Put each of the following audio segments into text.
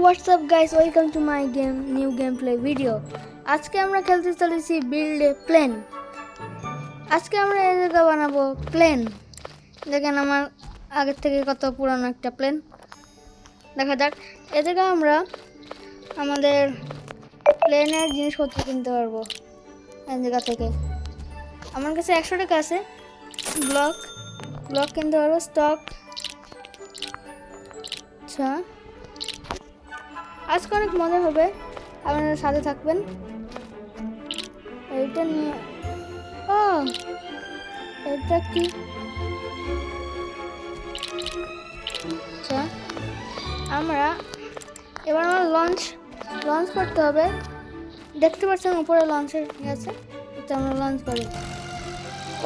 what's up guys, welcome to my new gameplay video. আজকে আমরা খেলতে চলেছি বিল্ড এ প্লেন। আজকে আমরা এই জায়গা বানাবো প্লেন। দেখেন আমার আগের থেকে কত পুরানো একটা প্লেন। দেখা যাক এই জায়গা আমরা আমাদের প্লেনের জিনিসপত্র কিনতে পারবো এই জায়গা থেকে। আমার কাছে 100 টাকা আছে। ব্লক কিনতে পারবো, স্টক। আচ্ছা, আজকে অনেক মজা হবে, আপনারা সাথে থাকবেন। এইটা নিয়ে এটা কি? আচ্ছা, আমরা এবার লঞ্চ করতে হবে। দেখতে পাচ্ছেন উপরে লঞ্চের আছে, এটা আমরা লঞ্চ করি।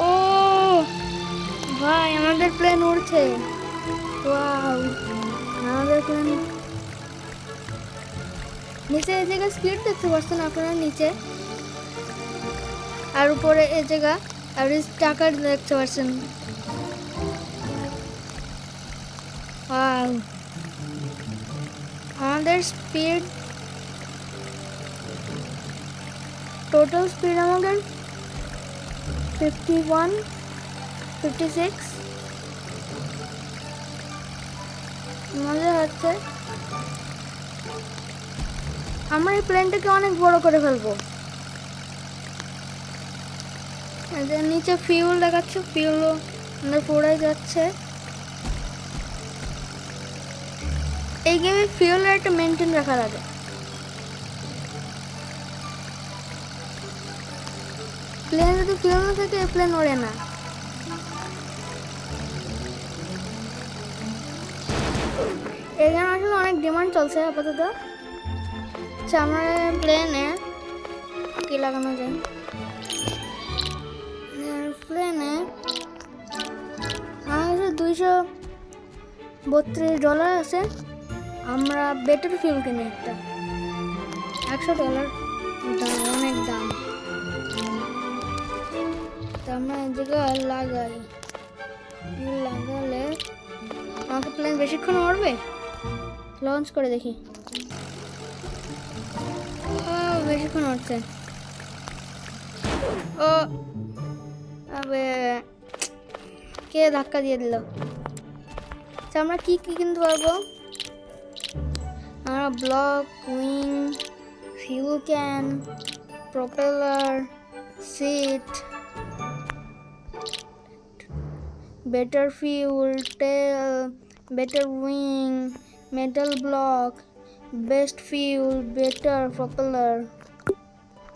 ও ভাই, আমাদের প্লেন উড়ছে। ওয়াও, আমাদের প্লেন নিচে এই জায়গায় স্পিড দেখতে পাচ্ছেন আপনারা নিচে, আর উপরে এই জায়গা আর টাকা দেখতে পাচ্ছেন। ওয়াও, আমাদের স্পিড, টোটাল স্পিড আমাদের 51, 56। মজা হচ্ছে। আমরা এই প্লেনটাকে অনেক বড় করে ফেলবো। নিচে ফিউল দেখাচ্ছে, ফিউলও আমাদের পড়ে যাচ্ছে। এই গেমে ফিউলের একটা মেনটেন রাখা লাগে। প্লেন যদি ফিউল না থাকে প্লেন ওড়ে না। এই গেম আসলে অনেক ডিমান্ড চলছে আপাতত। আচ্ছা, আমরা প্লেনে কি লাগানো যায়? প্লেনে আমার কাছে $232 আছে। আমরা বেটার ফিউল কিনি একটা, $100 দাম, অনেক দাম। তো আমরা এই জায়গায় লাগালে আমাকে প্লেন বেশিক্ষণ উড়বে। লঞ্চ করে দেখি। বেশিক্ষণ উঠছে। ও আবে, কে ধাক্কা দিয়ে দিল? আচ্ছা, আমরা কি কিনতে পারবো? আমরা block, wing, fuel can, propeller, seat, better fuel, tail, better wing, metal block, best fuel, better propeller.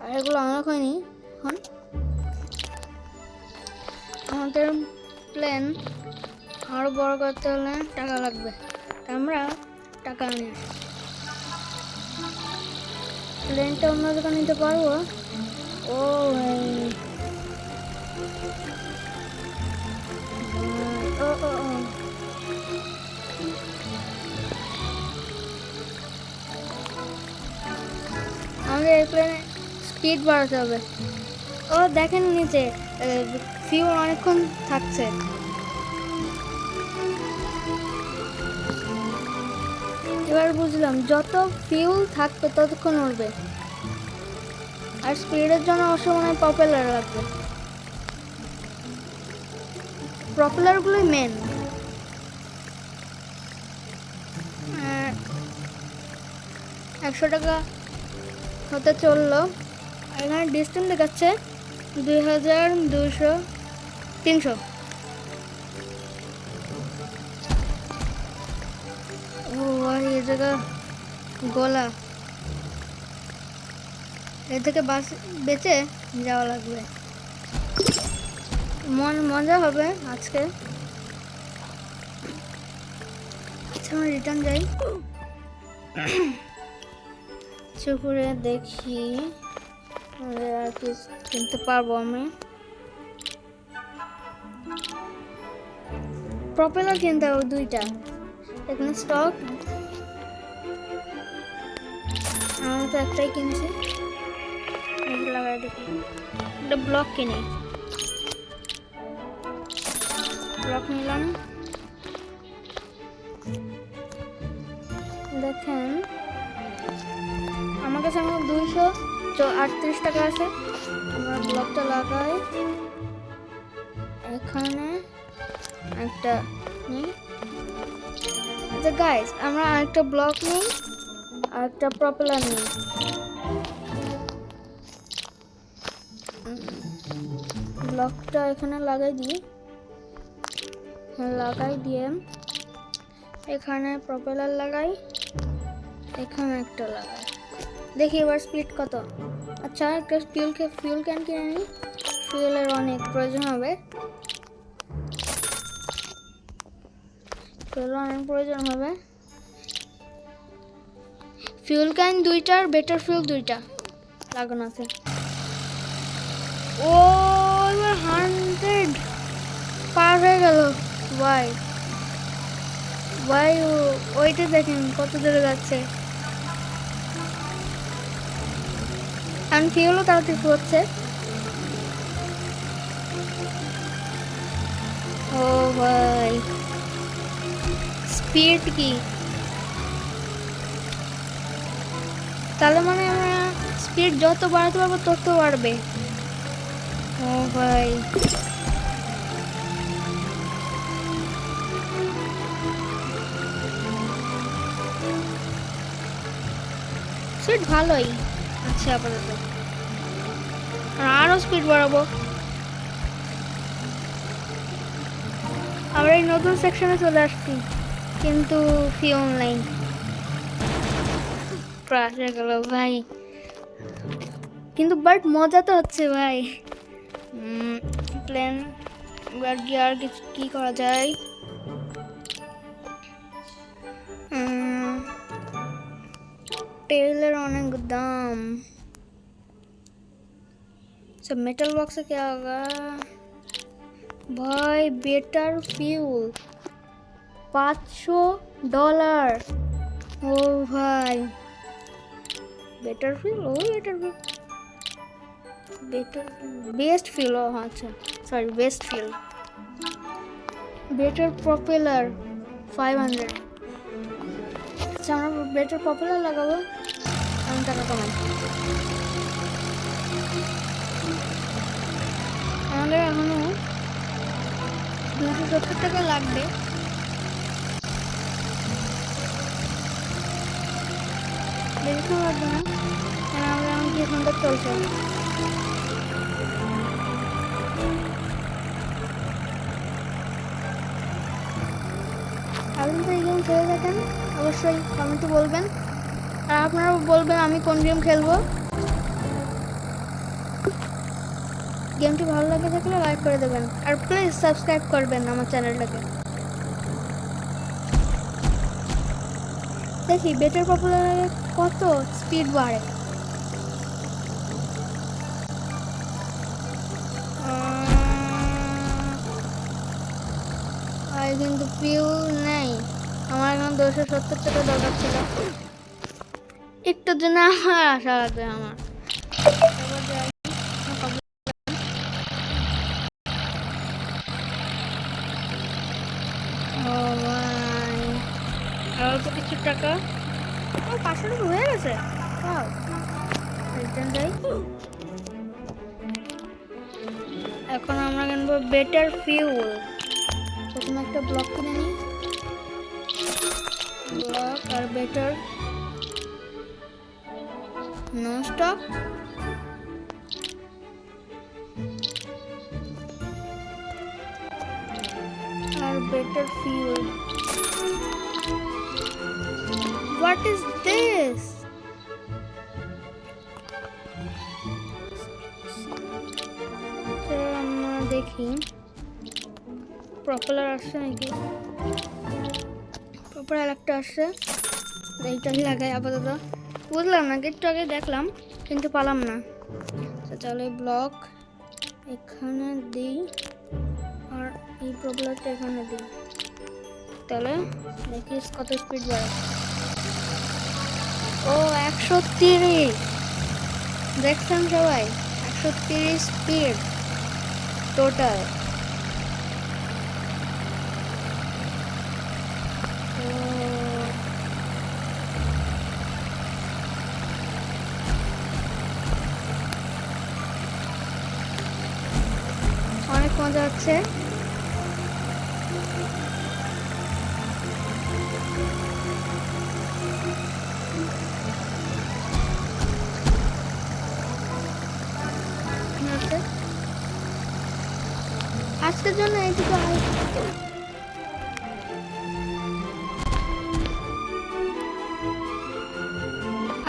আর এগুলো আনলক হয়নি এখন। আমাদের প্লেন আরো বড় করতে হলে টাকা লাগবে, আমরা টাকা আনি। প্লেনটা অন্য দোকানে নিতে পারবো। ও ভাই, আমাদের এই প্লেনে স্পিড বাড়াতে হবে। ও দেখেন নিচে ফিউল অনেকক্ষণ থাকছে। এবার বুঝলাম, যত ফিউল থাকবে ততক্ষণ উড়বে। আর স্পিডের জন্য অবশ্য মনে হয় প্রপেলার লাগবে। প্রপেলারগুলোই মেন। $100 হতে চললো। এখানে ডিস্টেন্স দেখাচ্ছে 2200, 300। ও ভাই, এই জায়গা গোলা, এ থেকে বাস বেঁচে যাওয়া লাগবে। মজা হবে আজকে। আচ্ছা, আমরা রিটার্ন যাই। চুপুরে দেখি আর কি কিনতে পারবো। আমি প্রপেলার কিনতে পারবো 2টা। এখানে স্টক, আমি তো একটাই কিনছি। লাগাই দেখি, একটা ব্লক কিনি। ব্লক নিলাম। দেখেন আমার কাছে এখন 238 টাকা আছে। আমরা ব্লকটা লাগাই, এখানে একটা নিই। আচ্ছা গাইস, আমরা আরেকটা ব্লক নিই আর একটা প্রপেলার নিই। ব্লকটা এখানে লাগাই দিই, লাগাই দিয়ে এখানে প্রপেলার লাগাই, এখানে একটা লাগাই। দেখি এবার স্পিড কত। আচ্ছা একটা ফিউল ক্যান কিনে নিই, ফিউলের অনেক প্রয়োজন হবে, ফিউল ক্যান 2টার বেটার ফিউল 2টা লাগানো আছে। ও এবার 100 পার হয়ে গেল। ভাই ওইটা দেখেন কত দূরে যাচ্ছে। কারণ ফিউলও তাড়াতাড়ি হচ্ছে। ও ভাই স্পিড কি, তাহলে মানে আমরা স্পিড যত বাড়াতে পারবো তত বাড়বে। ও ভাই স্পিড ভালোই আছে আপাতত, আরো স্পিড বাড়াবো। আমরা এই নতুন সেকশনে চলে আসছি, কিন্তু ফিউল নাই। ক্রাশ হয়ে গেল ভাই, কিন্তু বাট মজা তো হচ্ছে ভাই। প্লেন এবার গিয়ার কি করা যায়। टेलर অনেক দাম। सब मेटल बॉक्स से क्या होगा भाई? Better fuel $500। ओ भाई बेटर फ्यूल, ओ बेटर बेस्ट फ्यूल, ओ अच्छा sorry best fuel. Better propeller 500। अच्छा আমরা বেটার পপুলার লাগাবো, আমি টাকা কমাই। আমাদের এখনো 270 টাকা লাগবে। বেশি লাগবে না, কারণ আমরা এখন কি সুন্দর চলছে। আপনি তো এই গেম খেলে থাকেন, অবশ্যই কমেন্টে বলবেন, আর আপনারা বলবেন আমি কোন গেম খেলবো। গেমটি ভালো লাগে থাকলে লাইক করে দেবেন, আর প্লিজ সাবস্ক্রাইব করবেন আমার চ্যানেলটাকে। দেখি বেটার পপুলার কত স্পিড বাড়ে। আর কিন্তু ফিউল নেই, আমার এখন 270 টাকা দরকার ছিল। একটুর জন্য আমার আশা লাগবে আমার। অল্প কিছু টাকা, 500 টাকা হয়ে গেছে। এখন আমরা কিনবো বেটার ফিউল। প্রথমে একটা ব্লক কিনে নিই, ব্লক আর বেটার নো স্টপ। আর better fuel. What is this? আমরা দেখি প্রপেলার আসছে নাকি। প্রপেলার একটা আসছে, এইটাই লাগাই আপাতত। বুঝলাম না, একটু আগে দেখলাম কিন্তু পালাম না। তাহলে ব্লক এখানে দিই আর এই প্রপেলারটা এখানে দিই, তাহলে দেখি কত স্পিড বাড়ে। ও 130, দেখছেন সবাই 130 স্পিড টোটাল। মজা হচ্ছে। আজকের জন্য এইটুকু।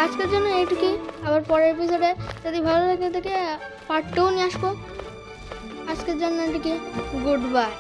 আজকের জন্য এইটুকুই। আবার পরের এপিসোডে যদি ভালো লাগে থাকে পার্ট 2 নিয়ে আসবো। আজকের জন্য এটুকুই। Good bye.